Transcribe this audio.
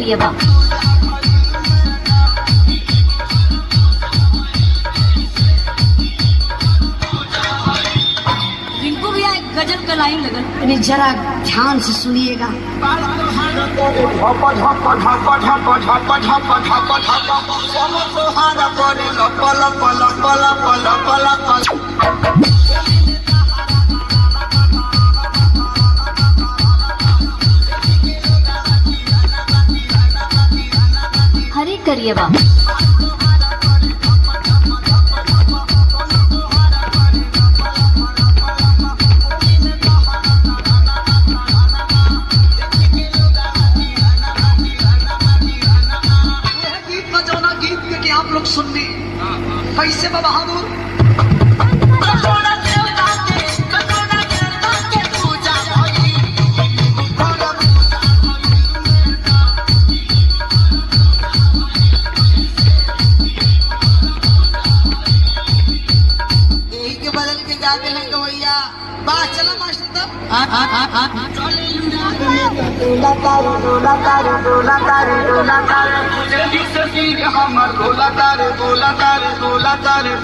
करिए बा। रिंकू भैया एक गजल का लाइन लगन, यानी जरा ध्यान से सुनिएगा। हरी करिए बा। आप लोग सुनने कैसे बा बहादुर यही के बदल के गाते हैं गवैया। बात चला मास्टर तब हमर बोला तारे